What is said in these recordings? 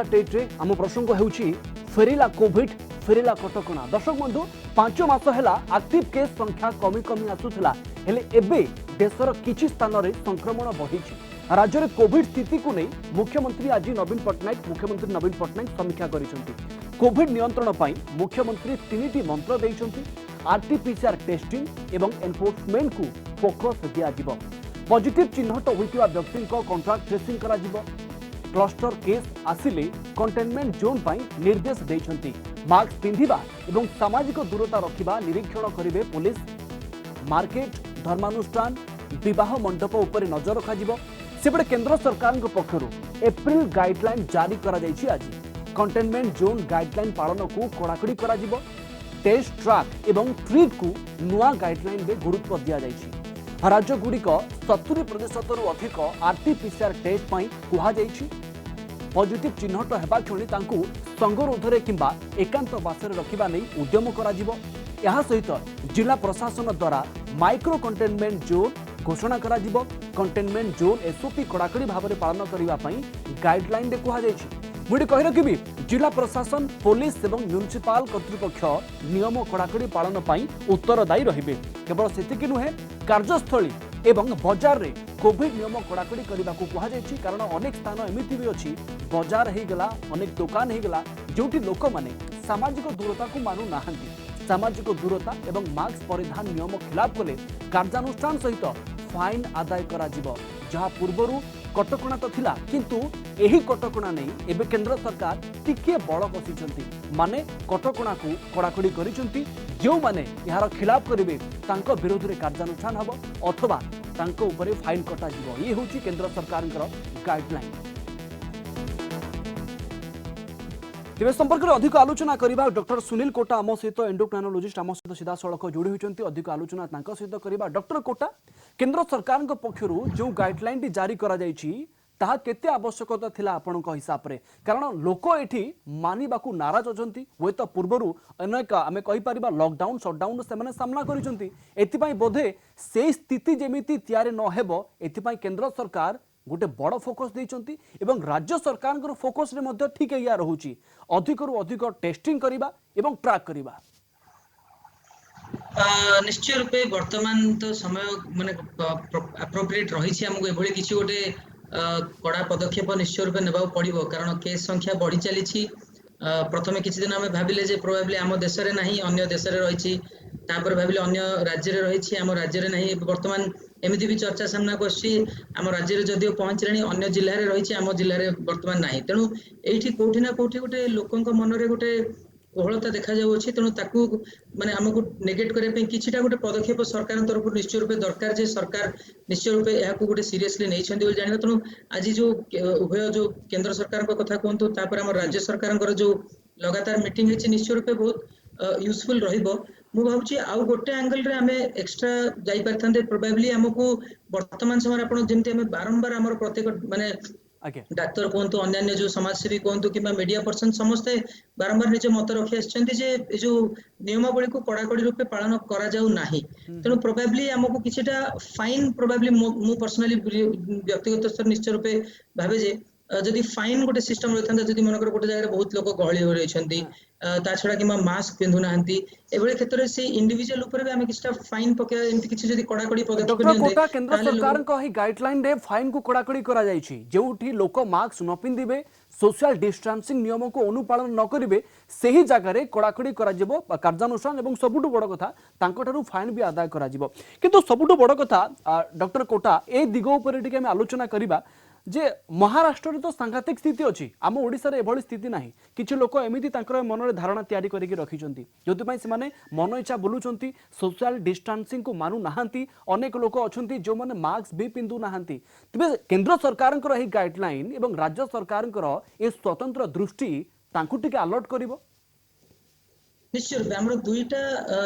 टेट्रे आम प्रसंग होउछि फेरिला कोविड फेरिला कटकणा। दर्शक बंधु 5 मास है एक्टिव केस संख्या कमी कमी आसुला हेले एबे देशर किछि स्थान रे संक्रमण बढ़ी। राज्य में कोविड स्थिति को नहीं मुख्यमंत्री आज मुख्यमंत्री नवीन पट्टनायक समीक्षा करिसेंति। कोविड नियंत्रण पाई मुख्यमंत्री 3टी मंत्र देइसेंति। आरटीपीसीआर टेस्टिंग एवं एनफोर्समेंट को फोकस दिया जिवो। पॉजिटिव चिन्हट होइतिबा व्यक्ति को कॉन्ट्रैक्ट ट्रेसिंग करा जिवो। क्लस्टर केस आसिले कंटेनमेंट जोन पाई निर्देश देइसेंति। मास्क पिंधिबा एवं सामाजिक दूरता रखिबा निरीक्षण करिवे पुलिस। मार्केट धर्मानुष्ठान विवाह मंडप उपर नजर रखा सेपटे केंद्र सरकार पक्षर एप्रिल गाइडलाइन जारी करा जायछि। आज कंटेनमेंट जोन गाइडलाइन पालन को कड़ाकड़ी करा जिवो। टेस्ट ट्रैक एवं ट्रीट को नुआ गाइडलाइन में गुरुत्व दिया जायछि। राज्य गुड़िक 70% अधिक आरटीपीसीआर टेस्ट पाई कुहा जायछि। पॉजिटिव चिन्हट हेबा क्षणी तांकु संगरोधरे किंबा एकांतवासरे रखिबा नै उद्यम करा जिवो। यह सहित जिला प्रशासन द्वारा माइक्रो कंटेनमेंट जोन घोषणा करा जिवो। कंटेनमेंट जोन एसओपी कड़ाकड़ी भाव में पालन करने गाइडलाइन में कहुई। मुझे कही रखी जिला प्रशासन पुलिस एवं म्युनिसिपाल कर्तृपक्ष नियम कड़ाकड़ी पालन पर उत्तरदायी रहिबे। केवल सेतिकी नुहे कार्यस्थली एवं बाजार रे कोविड नियम कड़ाकड़ी करने को कहुई। कारण अनेक स्थान एमती भी अच्छी बाजार होगला अनेक दुकान होगला जोटी लोक माने सामाजिक दूरता को मानु नाहंती। सामाजिक दूरता एवं मास्क परिधान नियम खिलाफ कले कार्यानुष्ठान सहित फाइन आदाय करा जिवो। जहाँ पूर्वरु कटकणा तो थिला किंतु एही कटकणा नहीं एबे केंद्र सरकार टिके बड़ कसिछंती। माने कटकणा को कड़ाकड़ी करिसंती। जो माने यार खिलाफ करिवे तांको विरोध रे कार्यानुष्ठान हबो अथवा तांको ऊपर फाइन कटा जिवो। ये होची केंद्र सरकारक गाइडलाइन। तेज संपर्क में अधिक आलोचना करबा डॉक्टर सुनील कोटा आम सहित एंडोक्राइनोलॉजिस्ट आम सहित सीधा सड़क जोड़ी होती। अधिक आलोचना सहित करबा। डॉक्टर कोटा केंद्र सरकार पक्षर जो गाइडलाइन जारी करा जायछि ताहा केते आवश्यकता थिला आपनक हिसाब रे? कारण लोक एठी मानिबाकू नाराज अछंती। होय तो पूर्वरु अनेक आमे कहि परिबा लॉकडाउन शटडाउन से माने सामना करिसंती। एथिपाई बोधे से स्थिति जेमिति तयार न हेबो एथिपाई केंद्र सरकार गोटे बड़ फोकस देइचंती एवं राज्य सरकार फोकस रे मध्य ठीक या रहुची अधिक रु अधिक टेस्टिंग करिबा एवं ट्रैक करिबा। निश्चय रूपे वर्तमान तो समय माने एप्रोप्रिएट रही हमको एभली किसी गोटे कड़ा पदक्षेप निश्चय रूपे नेबा पड़िबो। कारण केस संख्या बढ़ी चली। प्रथमे किछि दिन आमे भाबिले जे प्रोबेबली आम देश रे नाही अन्य देश रे रहिछि। तापर भाबिले अन्य राज्य रे रहिछि आम राज्य रे नाही। वर्तमान एमिति भी चर्चा सामना करछि आम राज्य रे जदिओ पहुंचलेनी अन्य जिल्ला रे रहिछि आम जिल्ला रे वर्तमान नाही। तेणु एठी कोठी ना कोठी गोटे लोकंक मन रे गोटे कोहलता देखा जाउछि। तेणु ताकू माने हमकु नेगेट करे पे किछिटा गोटे पदक्षेप सरकार तरफ निश्चय रूपे दरकार जे सरकार निश्चय रूपे याकू गोटे सीरियसली नै छथि बोल जानिबा। तेणु आज जो उभय जो केंद्र सरकार को कथा कहंतु तापर हम राज्य सरकार जो लगातार मीटिंग हेछि निश्चय रूपे बहुत यूजफुल रहिबो। मु भाबुछि आउ गोटे एंगल रे हमें एक्स्ट्रा जाई परथांते। प्रोबेबली हमकु वर्तमान समय आपण जेमति हमें बारंबार हमर प्रत्येक माने डाक्तर कहतु अन्य जो समाजसेवी कहतु कि मीडिया पर्सन समस्ते बारंबार निज मत रखी आछंती जो नियमावली को कड़ाकड़ी रूपे पालन करा जाऊ नाही। तेणु प्रोबेबली हमको किछिटा फाइन प्रोबेबली मु पर्सनली व्यक्तिगत स्तर निश्चय रूपे भाबे जे जदि फाइन गोटे सिस्टम रही जदि मनकर गोटे जगह बहुत लोक गहली हो रही ता छड़ा कि मास्क पिंधु नाहंती एभले क्षेत्र से इंडिविजुअल ऊपर भी हमें किछटा फाइन पके एमति किछि जदि कड़ाकड़ी पदक्षेप डॉक्टर कोटा केंद्र सरकार को ही गाइडलाइन रे फाइन को कड़ाकड़ी करा जायछि। जेउठी लोक मास्क न पिंधिबे सोशल डिस्टेंसिंग नियम को अनुपालन न करिवे सही जगह रे कड़ाकड़ी करा जिवो कार्यानुष्ठान एवं सबुठु बड़ कथा तांकठारु फाइन भी आदाय करा जिवो। किंतु सबुठु बड़ कथा डॉक्टर कोटा ए दिगो ऊपर टिके हम आलोचना करिबा जे महाराष्ट्र रे तो सांघातिक स्थिति अच्छी आम ओडिशा रे एभली स्थिति नाही। किछि लोक एमिति तांकर मन रे धारणा तयारी करिके रखिचंती जोति पई से माने मन इच्छा बोलुचंती सोशल डिस्टेंसिंग को मानु नाहंती। अनेक लोक अछंती जो माने मास्क भी पिंधु नाहंती। तबे केंद्र सरकारक रही गाइडलाइन एवं राज्य सरकारक ए स्वतंत्र दृष्टि तांकु टिके अलर्ट करिवो। निश्चय रूपे आम दुईटा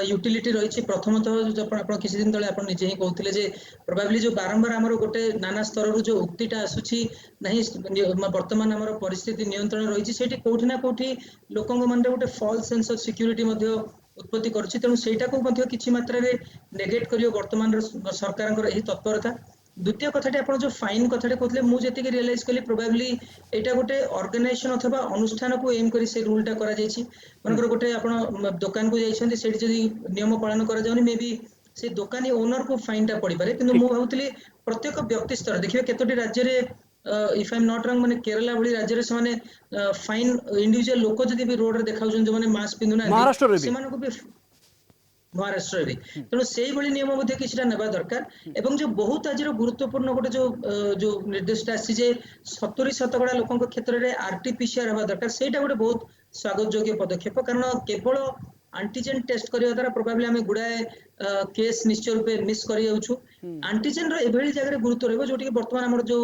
यूटिलिटी रही। प्रथमतः जो किसी दिन तले आप निजे ही कहते जे प्रोबेबली जो बारंबार आमर गोटे नाना स्तर जो उक्तिटा आसूची नहीं वर्तमान आमर परिस्थिति नियंत्रण रही से कोठी ना कोठी लोक मन गोटे फॉल्स सेंस ऑफ सिक्यूरिटी उत्पत्ति करुछि। तेणु सेटा को किछि मात्रा रे नेगेट करियो वर्तमान सरकार यही तत्परता द्वितीय कथाटी आपण जो फाइन कथाटी कहते मु जी रियलाइज कली प्रोबाब्ली एटा गोटे ऑर्गेनाइजेशन अथवा अनुष्ठान को एम करी से रूलटा करा जायछि मनकर गोटे आपण दुकान को जाइछन्ती सेठी जदी नियम पालन करा जाउनी मे बी से दुकानी ओनर को फाइनटा पड़ी पारे किंतु मु भाबुतली प्रत्येक व्यक्ति स्तर देखिबे केतोटी राज्य रे if I am not wrong माने केरला भली राज्य रे से माने फाइन इंडिविजुअल लोक जदी भी रोड रे देखाउछन जो माने मास्क पिंदु ना महाराष्ट्र रे भी से मानको भी महाराष्ट्र रे तेणु से नियम मध्य किछटा नेबा दरकार एवं जो बहुत आज गुरुत्वपूर्ण गोटे जो निर्देशटा आसी जे 70% लोकଙ୍କ क्षेत्र आरटीपीसीआर हवा दरकार सेटा गोटे बहुत स्वागत योग्य पदक्षेप कारण केवल आंटीजेन टेस्ट करने द्वारा प्रोबाब्ली आम गुड़ाए केस निश्चय रूपे मिस कर आंटीजेन एभली जगह गुरुत्व रही जो बर्तमान आम जो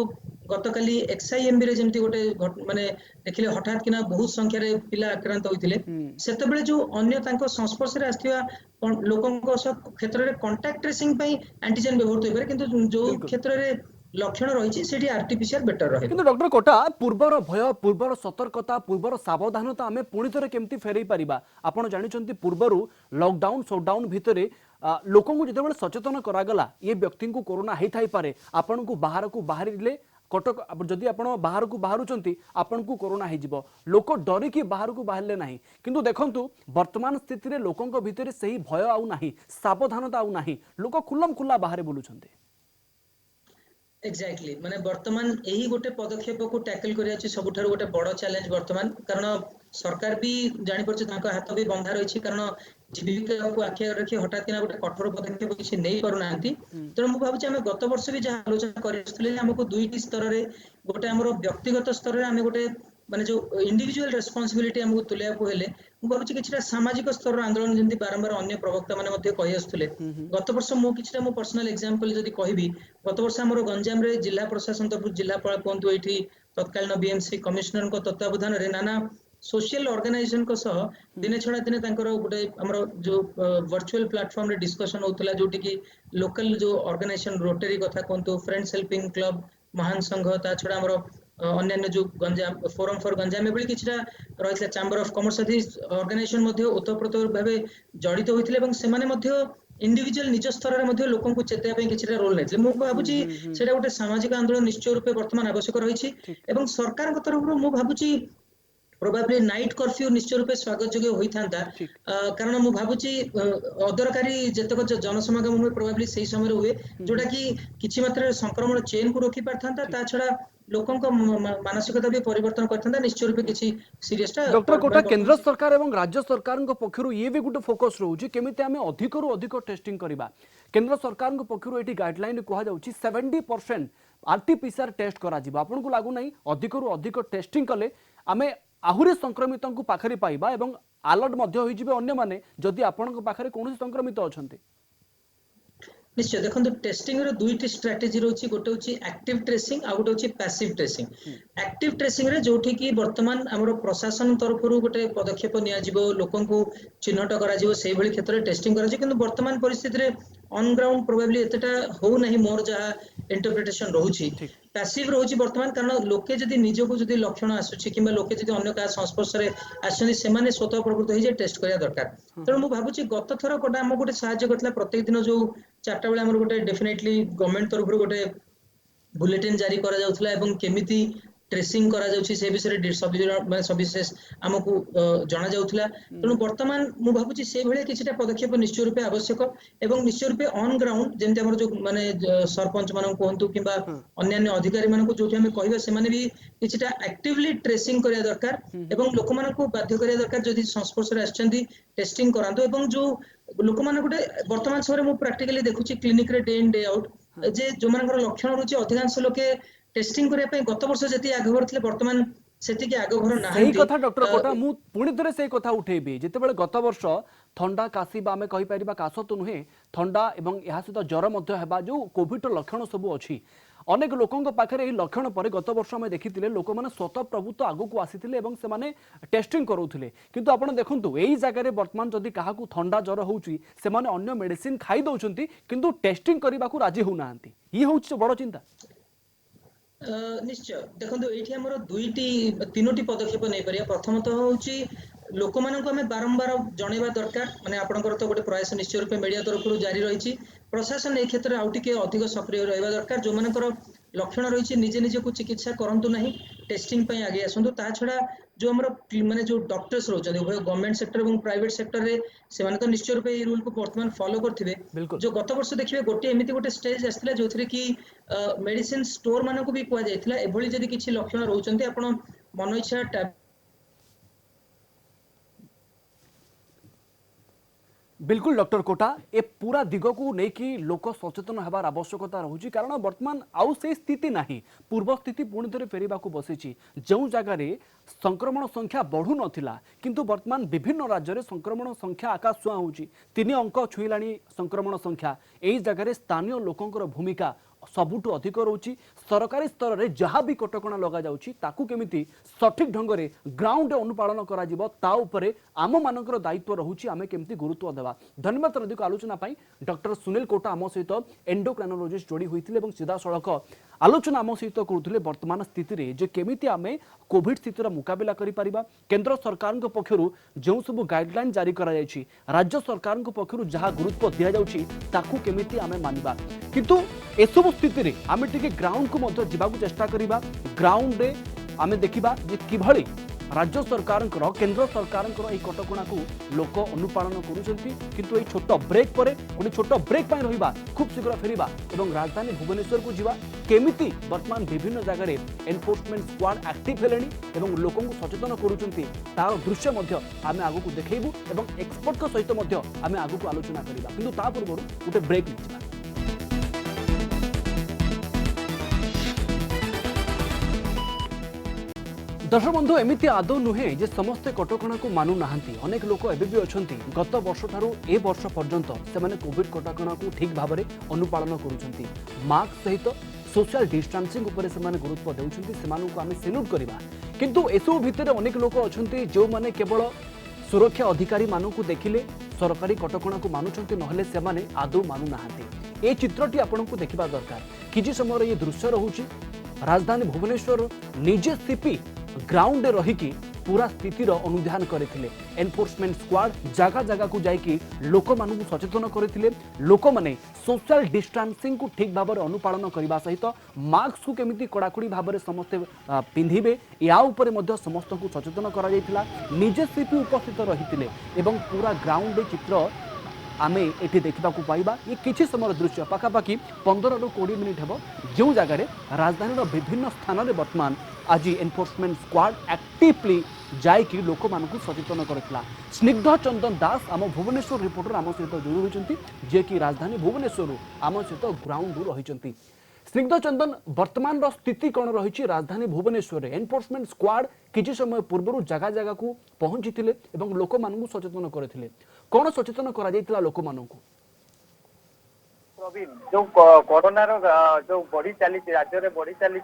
गतकाली एक्सआईएमबी रे जमती गोटे माने देखिले हठात किना बहुत संख्या रे पिला आक्रांत होइतिले सेतबेले जो अन्य तांको संस्पर्श रे आस्थिबा लोकଙ୍କ क्षेत्र रे कांटेक्ट ट्रेसिंग पई एंटीजेन व्यवहार होई पारे किंतु जो क्षेत्र रे लक्षण रही से आरटीपीसीआर बेटर रहे किंतु डॉक्टर कोटा पूर्वर भय पूर्वर सतर्कता पूर्वर सावधानता आमे पुणी थरे केमती फेरई परिबा आपण जानिचंती पूर्वरु लॉकडाउन शटडाउन भितरे लोक को जिते सचेतन करागला ये व्यक्ति को कोरोना हेई थाई पारे आपण को बाहर को बाहरिले कटक जदि आपण बाहर को बाहरुचंती आपण को कोरोना हे जिवो लोक डरी कि बाहर को बाहरले नाही किंतु देखंतु वर्तमान स्थिति रे लोकंक भितरे सही भय आउ नाही सावधानता आउ नाही लोक खुल्लम खुल्ला बाहर बोलुचंती एक्जाक्टली माने वर्तमान यही गोटे पदक्षेप को टैकल करिया सबुठार गोटे बड़ चैलेंज वर्तमान कारण सरकार भी जानी परछे तांको हाथ भी बंधा रही कारण जीविका को आखि रखी हठात किना गोटे कठोर पदक्षेप किसी नहीं पारुनांती तेणु मु भाबुछि आमे गत वर्ष भी जहाँ आलोचना करथिले हमको दुईटी स्तर रे गोटे हमरो व्यक्तिगत स्तर रे आमे गोटे माने जो इंडिविजुअल रेस्पोंसिबिलिटी हमको तुलिया को हेले मु भाबुछि किछटा सामाजिक स्तर आंदोलन जेंति बारंबार अन्य प्रवक्ता माने मध्ये कहि आस्तुले गत वर्ष मु किछटा मु पर्सनल एग्जांपल जदी कहबी गत वर्ष हमरो गंजाम रे जिला प्रशासन तरफ जिलापाल कोंतु एठी तत्कालीन बीएमसी कमिश्नर को तत्वावधान रे नाना सोशल ऑर्गेनाइजेशन को सह दिने छड़ा दिने तांकर गोटे हमरो जो वर्चुअल प्लेटफॉर्म रे डिस्कशन होतला जोटी की लोकल जो ऑर्गेनाइजेशन रोटरी कथा कोंतु फ्रेंड्स हेल्पिंग क्लब महान संघ ता छड़ा हमरो अन्य जो गंजाम फोरम फॉर गंजाम एभली किछटा रहितला चैम्बर ऑफ कॉमर्स आदि ऑर्गेनाइजेशन मध्ये ओतप्रोत भाबे जड़ित होइथिले एवं सेमाने मध्ये इंडिविजुअल निज स्तर रे मध्ये लोकन को चेतया पे किछटा रोल नैथिले मु भाबुची सेटा गोटे सामाजिक आंदोलन निश्चय रूपे वर्तमान आवश्यक रहिछि एवं सरकार को तरफ मु भाबुची प्रोबाब्ली नाइट कर्फ्यू निश्चय रूपे स्वागत योग्य होइथांता कारण मु भाबुची अदरकारी जतक जनसमागम हुए प्रोबाब्ली सही समय हुए जोटा कि किछि मात्रा संक्रमण चेन को रोकी पारथांता ता छडा लोकन को मानसिकता भी परिवर्तन करथांता निश्चय रूपे किछि सीरियस टा डॉक्टर कोटा केंद्र सरकार एवं राज्य सरकार को पक्षरु ये भी गुटे फोकस रहउची केमिते हमें अधिक रु अधिक टेस्टिंग करबा केंद्र सरकार को पक्षरु एठी गाइडलाइन कहा जाउची 70% आरटीपीसीआर टेस्ट करा जिबा आपन को लागु नै अधिक रु अधिक टेस्टिंग कले हमें आहुरी संक्रमित को पाखरे पाइबा एवं अलर्ट मध्य होई जिबे अन्य माने जदि आपन को पाखरे कोनोसी संक्रमित अछंती निश्चय देखो टेस्टिंग रो दुईटी स्ट्रेटेजी रोची गोटे होची एक्टिव ट्रेसिंग आ गोटे होची पैसिव ट्रेसिंग एक्टिव ट्रेसिंग रे जोठी की वर्तमान हमरो प्रशासन तरफ रु गोटे पदक्षेप निया जिवो लोकन को चिन्हट करा जिवो सेही भली क्षेत्र रे टेस्टिंग करा जे किंतु वर्तमान परिस्थिति रे ऑन ग्राउंड प्रोबेबली एतटा हो नहीं मोर जहा इंटरप्रिटेशन रहउची पैसिव रहउची वर्तमान कारण लोके जदी निजको जदी लक्षण आसुची किबा लोके जदी अन्य का संस्पर्श रे आसनी से माने स्वतः प्रवृत्त होई जे टेस्ट करिया दरकार तेणु मु भाबुची गत थर कोटा हम गोटे सहाय्य करथला प्रत्येक दिन जो 4टा बेला हमर गोटे डेफिनेटली गवर्नमेंट तरफ रु गोटे बुलेटिन जारी करा जाउथला एवं केमिति ट्रेसिंग करा जाउछि से विषय सविशेष हमकु जणा जाउथला तेणु वर्तमान मु भाबुछि से भले किछटा पदक्षेप निश्चय रूपे आवश्यक एवं निश्चय रूपे ऑन ग्राउंड जेंति हमर जो माने सरपंच मानन कोहंतु किबा अन्य अधिकारी मानन को जोथि हम कहबा से माने भी किछटा एक्टिवली ट्रेसिंग करिया दरकार एवं लोक मानन को बाध्य करिया दरकार जदि संस्पर्श रे आछंती टेस्टिंग करांतो एवं जो लोक मानन गोटे वर्तमान समय मु प्रैक्टिकली देखुछि क्लिनिक रे डे इन डे आउट जे जो मानकर लक्षण रुचि अधिकांश लोके टेस्टिंग करे पे गत वर्ष जति आगभर थिले वर्तमान सेति के आगभर नाही सही कथा डॉक्टर कोटा मु पुणी थरे सही कथा उठेबी जेतेबेले गत वर्ष ठंडा काशी बा हमें कहि परिबा काश तो नुहे ठंडा एवं यहा सहित ज्वर मध्य हेबा जो कोविड लक्षण सब अछि अनेक लोकंक पाखरे एही लक्षण पर गत वर्ष में देखिथिले लोक माने स्वतः प्रभुत्व आगु को आसीथिले एवं से माने टेस्टिंग करूथिले किंतु आपण देखंतु एही जगह रे वर्तमान जदी काहाकू ठंडा ज्वर होउची से माने अन्य मेडिसिन खाई दउचंती किंतु टेस्टिंग करबा को राजी होउनांती ई होउची बड़ चिंता निश्चय देखो ये तीनोटी पदक्षेप नहीं पारिया प्रथमतः हूँ लोक मानक आम बारंबार जनवा दरकार माने आपनकर तो गोटे प्रयास निश्चय रूप मीडिया तरफ जारी रही प्रशासन ए क्षेत्र में आउ टिके अधिक सक्रिय रहा दरकार जो मानकर लक्षण रही निजे निजे को चिकित्सा करंतु नहीं टेस्टिंग पे आगे आसतु ता छड़ा जो हमर माने जो डॉक्टर्स रहउछन उभय गवर्नमेंट सेक्टर और प्राइवेट सेक्टर रे से माने तो निश्चय रूप ए रूल को वर्तमान फॉलो करथिबे बिल्कुल। जो गत वर्ष देखिबे गोटे एमिति गोटे स्टेज आस्थिला जोथरे कि मेडिसिन स्टोर मानको भी कुआ जायथिला एभली जदी किछि लक्षण रहउछन्ते आपण मन इच्छा बिल्कुल डॉक्टर कोटा ए पूरा दिग को लेकिन लोक सचेतन होबार आवश्यकता रहुछि कारण वर्तमान आउ से स्थिति नाही पूर्व स्थिति पुणी थे फेरवा बसी जो जगार संक्रमण संख्या बढ़ु नथिला किंतु वर्तमान विभिन्न राज्य में संक्रमण संख्या आकाश छुआ होछि 3 अंक छुईलाणी संक्रमण संख्या एई जगार स्थानीय लोकंकर भूमिका सबुठु अधिक रोची सरकारी स्तर में जहाँ भी कटकणा लगा जाउछि ताकू केमिति सठिक ढंग से ग्राउंड अनुपालन करा जिवो ता उपरे आम मानकर दायित्व रहुछि आमे केमिति गुरुत्व देवा। धन्यवाद अधिक आलोचना पाई डॉक्टर सुनील कोटा आम सहित एंडोक्राइनोलॉजिस्ट जोड़ी होइतिले एवं सीधा सड़क आलोचना आम सहित करुथिले वर्तमान स्थिति रे जे केमिति आमे कोविड स्थितिर मुकाबला करि परिबा केंद्र सरकार पक्षरु जो सब गाइडलाइन जारी करा जायछि राज्य सरकार पक्षरु जहाँ गुरुत्व दिया जाउछि ताकू केमिति आमे मानिबा किंतु एसबु स्थिति रे आमे टिके ग्राउंड को मध्य जिबाकू चेष्टा करिबा ग्राउंड रे आमे देखिबा जे किभଳି राज्य सरकार केंद्र सरकार कटकणा को लोक अनुपालन करुछंती किंतु छोट ब्रेक पर गोटे छोट ब्रेक पाई रहिबा खूब शीघ्र फेरिबा एवं राजधानी भुवनेश्वर को जीवा केमिति वर्तमान विभिन्न जगह एनफोर्समेंट स्क्वाड एक्टिव हेलेनी एवं लोक सचेतन करुछंती तार दृश्य मध्य आमे आगु को देखैबु एवं एक्सपर्ट को सहित मध्य आमे आगु को आलोचना करिबा किंतु ता पूर्व गोटे ब्रेक लेजिबा। दर्शक बंधु एमिति आदौ नुहे जे समस्ते कटकणा को मानु नाहांती अनेक लोक एबे भी अछंती गत वर्ष ठारू ए वर्ष पर्यंत से माने कोविड कटकणा को ठीक भाव में अनुपालन करुछंती मास्क सहित सोशल डिस्टेंसिंग ऊपर से माने गुरुत्व देउछंती सेमानु को आमे सैल्यूट करिबा किंतु एसो भितर अनेक लोक अछंती जो माने केवल सुरक्षा अधिकारी मानु को देखिले सरकारी कटकणा को मानुछंती नहले से माने आदौ मानु नाहांती ए चित्रटी आपन को देखिबा दरकार किछि समय ये दृश्य रहुछि राजधानी भुवनेश्वर निजे सीपी ग्राउंड रहीकि पूरा स्थितिर अनुधान करथिले एनफोर्समेंट स्क्वाड जगह जगह को जाइकि लोक मानू सचेतन करथिले लोक माने सोशल डिस्टेंसिंग को ठीक भाव में अनुपालन करने सहित मास्क को केमिति कड़ाकड़ी भाव में समस्ते पिंधिबे या उपरे मध्य समस्त को सचेतन करा जायथिला निजे सीपी उपस्थित रहिथिले एवं पूरा ग्राउंड चित्र आमे एठी देखा पाइबा ये किछि समय दृश्य पाखापाखि 15 ରୁ 20 मिनिट हेब जो जगार राजधानी विभिन्न स्थान में वर्तमान आज एनफोर्समेंट स्क्वाड एक्टिवली जाइकी लोक मानकु सचेतन करथिला। स्निग्ध चंदन दास आम भुवनेश्वर रिपोर्टर आम सहित जोड़ी होइचंती जे कि राजधानी भुवनेश्वर आम सहित ग्राउंड रहिचंती। स्निग्ध चंदन वर्तमान स्थिति कौन रही राजधानी भुवनेश्वर एनफोर्समेंट स्क्वाड किसी समय पूर्व जगह जगह को पहुंची एवं लोक मानू सचेतन करथिले कौन सचेतन करा जायतिला लोक मानू प्रवीण जो कोरोना जो बढ़ी चली राज्य में बढ़ी चली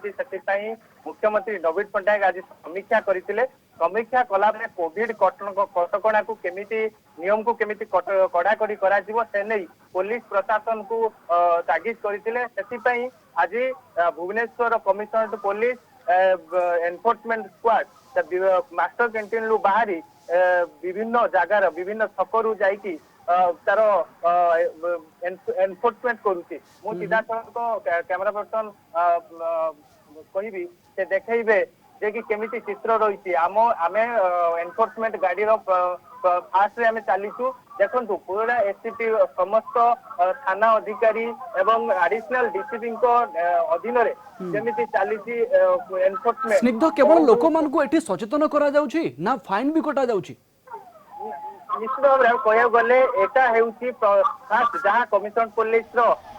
मुख्यमंत्री नवीन पट्टनायक आज समीक्षा करते समीक्षा कला कोविड कटकणा को केमिति नियम को केमिति कड़ाकड़ी करा से नहीं पुलिस प्रशासन को तागिद करते आज Bhubaneswar commissionerate police enforcement squad master canteen रु बाहरी विभिन्न जगार विभिन्न छकरू जाइकी तार एनफोर्समेंट करुच्ची मु सीधा कैमरा पर्सन कहबी से देखैबे जे कि केमिति चित्र रही आम एनफोर्समेंट गाड़ी फास्ट रे आम चलीचु देखु पूरा एससीपी समस्त थाना अधिकारी एवं एडिशनल डीसीपी अधीन जमी चली एनफोर्समेंट स्निग्ध केवल लोक मानकु एठी सचेतन करा जाउछि ना फाइन भी कटा जाउछि निश्चित भाव में कह गले एटा हेउची फास्ट जहाँ कमिशन पुलिस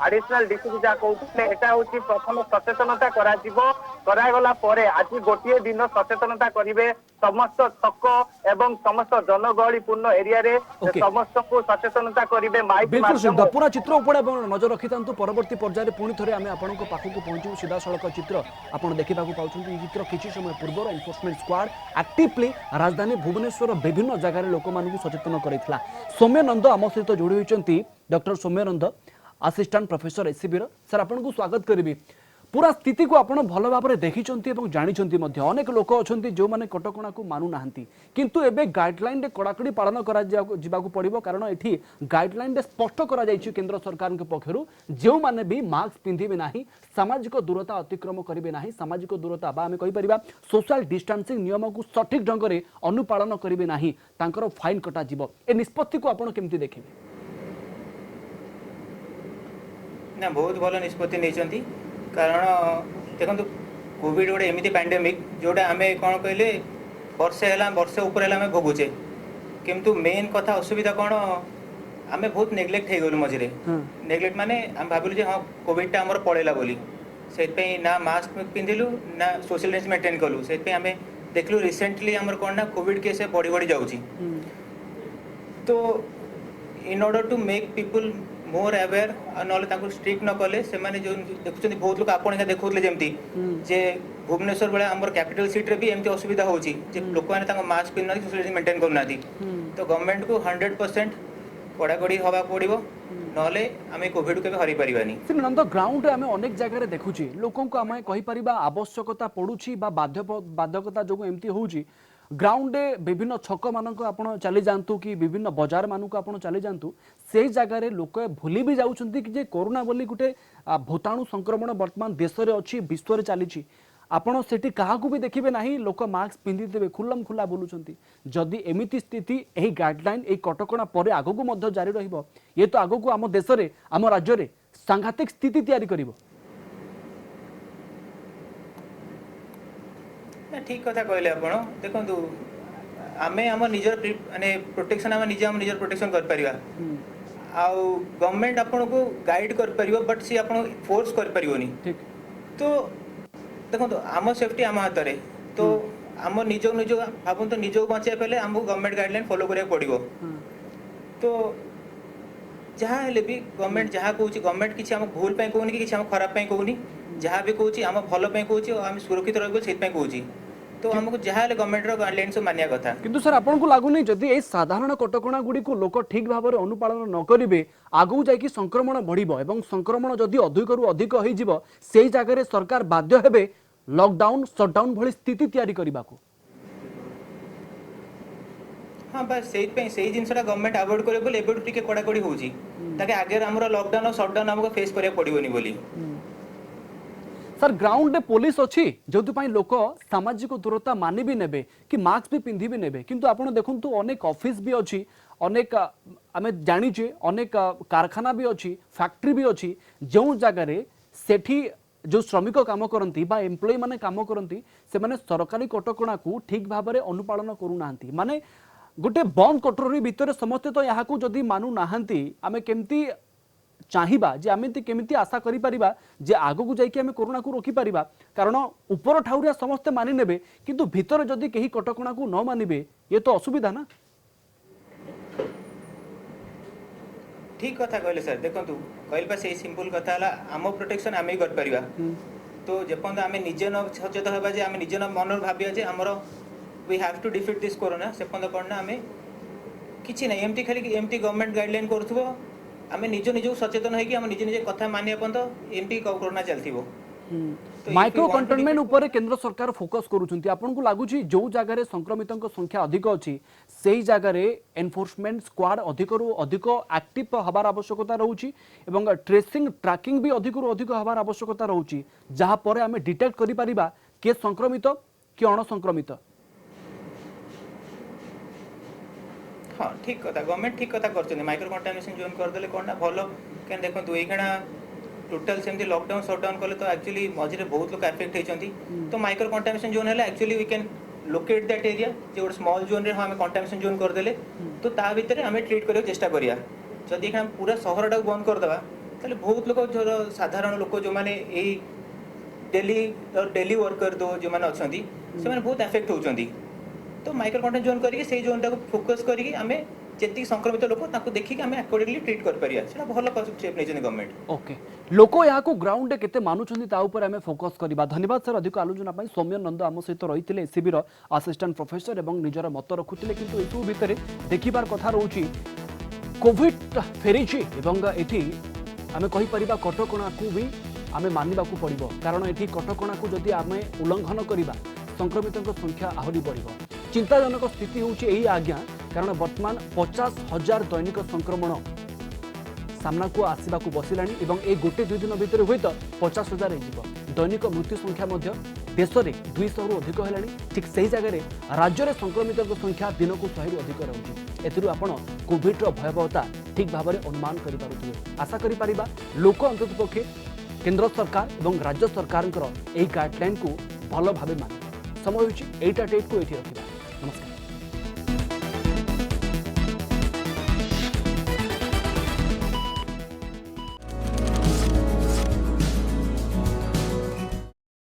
एडिशनल डीसीपी जहाँ कहते एटा हेउची प्रथम सचेतनता करा जिवो करागला परे आज गोटे दिन सचेतनता करिवे समस्त छक एवं समस्त जनगहलीपूर्ण एरिया रे समस्त को सचेतनता करिवे माइक बिल्कुल सिद्ध पूरा चित्र ऊपर नजर रखिथांतु परवर्ती पर्याय पुणी थे आम आपन पाखक पहुंचू सीधा सड़क चित्र आपन देखा पाउछंती चित्र किछि समय पूर्व एनफोर्समेंट स्क्वाड एक्टिवली राजधानी भुवनेश्वर विभिन्न जगह लोक मानकु सचेतन करथिला। सौम्य नंद आम सहित जोड़ी होइचंती डॉक्टर सौम्य नंद असिस्टेंट प्रोफेसर एससीबी सर आपन को स्वागत करिबी पूरा स्थिति को आपण भल भाव में देखी जानी अनेक लोक अच्छा जो मैंने कटकणा को मानु ना किंतु एबे गाइडलाइन रे कड़ाकड़ी पालन करा जिबाकु पड़िबो कारण एठी गाइडलाइन रे स्पष्ट करा जायछि केंद्र सरकार के पक्षरु जो माने भी मास्क पिंधिबे नाही सामाजिक दूरता अतिक्रम करिवे नाही सामाजिक दूरता बा आमे कहि परिबा सोशल डिस्टेंसिंग नियम को सठिक ढंग रे अनुपालन करिवे नाही तांकर फाइन कटा जिवो ए निष्पत्ति को आपण केमति देखिबे ना बहुत भल निष्पत्ति नहीं कारण देखो कोविड गोटे एमती पैंडेमिक जोटा आम कौन कहले वर्षे है वर्षे उपर आम भोगुचे किंतु मेन कथा असुविधा कौन आम बहुत नेग्लेक्ट हो गलु मझे नेग्लेक्ट माने आम भाविलु हाँ कोविडटा आमर पड़ेला बोली से ना मास्क पिंधिलु ना सोशल डिस्टेंस मेंटेन कलु से आम देखलु रिसेंटली आमर कौन ना कोविड केस बढ़ी बढ़ी जाऊँगी तो in order to make people more aware ना स्ट्रिक्ट न कले से जो देखुं बहुत लोग आप देखुले जमी जे भुवनेश्वर बेले आम कैपिटल सीट्रे भी एमती असुविधा हो लोक मैंने मास्क पिंधना सोशल मेंटेन करना तो गवर्नमेंट को 100% कड़ाकड़ी हवा पड़ो ना आम कोविड को हर पारानी नंद ग्राउंड आम अनेक जगह देखुचे लोक आम कहीपर आवश्यकता पड़ुछि बाध्यकता जो एमती होउछि ग्राउंड विभिन्न छक मानक आपण चली जातु कि विभिन्न बाजार मानक आपण चली जातु से जगह लोक भूली भी जाउछंती कि जे कोरोना बोली गुटे भूताणु संक्रमण वर्तमान देश में अच्छी विश्व में चली आपण सेठी काहाकू भी देखिबे नाही लोक मास्क पिंधि देबे खुल्लम खुला बोलुछंती जदि एमिति स्थिति एही गाइडलाइन एही कटकणा परे आगकू मध्य जारी रहिबो ये तो आगकू आम देश रे आम राज्य रे सांघातिक स्थिति तैयारी करिवो ठीक कथा कहले आपण देखंतु आमे हम निजर माने प्रोटेक्शन हम निजर प्रोटेक्शन कर परिबा आउ गवर्नमेंट आपण को गाइड कर परिबो बट सी आपण फोर्स कर परिबोनी ठीक तो देखंतु आम सेफ्टी आम हाथ रे तो आम निज भावुन तो निज बचाई पहले आमको गवर्नमेंट गाइडलाइन फॉलो करिया पड़िबो तो जहाँ हेले भी गवर्नमेंट जहाँ कहूँ गवर्नमेंट किसी आम भूल पे कहूनी कि किसी आम खराब पे कहूनी जहाँ भी कहूँ आम भल पे कहूँ आम सुरक्षित रहिबो सेति कहूँ तो हमको जहाँ हेले गवर्नमेंट रो गाइडलाइन सब मानिया कथा किंतु सर आपन को लागुनी जदि ए साधारण कटकणा गुडी को लोक ठीक भाव में अनुपालन न करिवे आगु जाई संक्रमण बढ़िबो एवं संक्रमण जदि अधिकरू अधिक होई जिवो सेही जगह रे सरकार बाध्य हेबे लॉकडाउन शटडाउन भली स्थिति तैयारी करबाको हाँ बस से जिनसा गवर्नमेंट अवॉइड करे बोले एबेटू टिके कड़ाकड़ी होउची ताकि आगे हमरो लॉकडाउन और शटडाउन हमको फेस करिया पड़िबोनी बोली सर ग्राउंड पुलिस अच्छी जो लोक सामाजिक दूरता मानि भी नेबे कि मास्क भी पिंधि भी नेबे किंतु आपण देखंतु अनेक ऑफिस भी अच्छी अनेक आमे जानिचे अनेक कारखाना भी अच्छी फैक्ट्री भी अच्छी जो जगह रे सेठी जो श्रमिक काम करती बा एम्प्लॉय माने काम करती से माने सरकारी कटकणा को ठीक भाव में अनुपालन करूना माने गोटे बंद कटोरी भितर समस्ते तो यहाँ को जदि मानु नाहांती आमे केमती चाहिबा जे आमे केमिति आशा करि परिबा जे आगो को जाइके आमे कोरोना को रोकी परिबा कारण ऊपर ठाउरिया समस्त मानि नेबे किंतु भीतर जदि केही कटकणा को न मानिबे ये तो असुविधा ना ठीक कथा कहले सर देखंतु कहल बा से सिंपल कथा हला आम प्रोटेक्शन आमे कर परिबा तो जेपंद आमे निजे न सचेत होबा जे आमे निजे न मनर भाबिया जे हमरो we have to defeat this corona सेपंद कोना आमे किछि नै एमटी खाली एमटी गवर्नमेंट गाइडलाइन करथबो आमे निज निज सचेतन है कि हम निजे निजे कथा मानिया पंत एमटी कोरोना चलथिबो माइक्रो कंटेनमेंट ऊपर केंद्र सरकार फोकस करूछंती आपन को लागुची जो जगह रे संक्रमितों को संख्या अधिक अछि सेही जगह रे एनफोर्समेंट स्क्वाड अधिकरू अधिक एक्टिव हबार आवश्यकता रहउची एवं ट्रेसिंग ट्रैकिंग भी अधिकरू अधिक हबार आवश्यकता रहउची जहां पर आमे डिटेक्ट करि परिबा के संक्रमित कि अण संक्रमित हाँ ठीक कथा गवर्नमेंट ठीक कथा कर माइक्रो कंटामिनेशन जोन करदे कौन ना भल क्या देखो ये टोटाल सेमती लॉकडाउन शटडाउन कले तो एक्चुअली मझे बहुत लोग एफेक्ट होती तो माइक्रो कंटामिनेशन जोन है actually we can locate that area जो गोटे स्मॉल जोन रे हाँ कंटामिनेशन जोन करदे तो ता भितर आम ट्रीट करने चेष्टा करिया जदि पूरा सहर टाक बंद करदे ताले बहुत लोग जो साधारण लोक जो मैंने डेली वर्कर जो जो मैंने अच्छा से बहुत एफेक्ट होती तो माइक्रो कंटेन जोन करके से जोन टाक फोकस करके आम जी संक्रमित लोक देखिए आम अकॉर्डिंगली ट्रीट कर पारिया भल स्टेप नहीं गवर्नमेंट ओके लोक यहाँ ग्राउंड केते मानुछंती ता ऊपर आम फोकस करबा धन्यवाद सर अधिक आलोचना पाई सौम्य नंद आम सहित रही एसीबी असिस्टेंट प्रोफेसर एवं निजर मत रखुते किंतु एसबू भितर देखिबार कथा रोची कोविड फेरी एवं एठी आम कहि परिबा कटकणा को भी आमे मानिबाकू पड़िबो कारण एठी कटकणा को जदि आमे उल्लंघन करिबा संक्रमितों संख्या आहरी बढ़िबो। चिंताजनक स्थिति होउची एही आज्ञा कारण वर्तमान 50,000 दैनिक संक्रमण सामना को आसवा को बसिलानी एवं ए गोटे 2 दिन भितर हुए तो 50,000 हो दैनिक मृत्यु संख्या देश में 200 रु अधिक है। ठीक से जगह राज्य में संक्रमितों संख्या दिन को 100 रु अधिक रही एथुरु आपण कोविड भयावहता ठीक भाव में अनुमान करें। आशा करिपरिबा लोक अंतत पक्षे केंद्र सरकार और राज्य सरकार यही गाइडलाइन को भल भाव माने समय होइछि 8 को एठी रखिबा।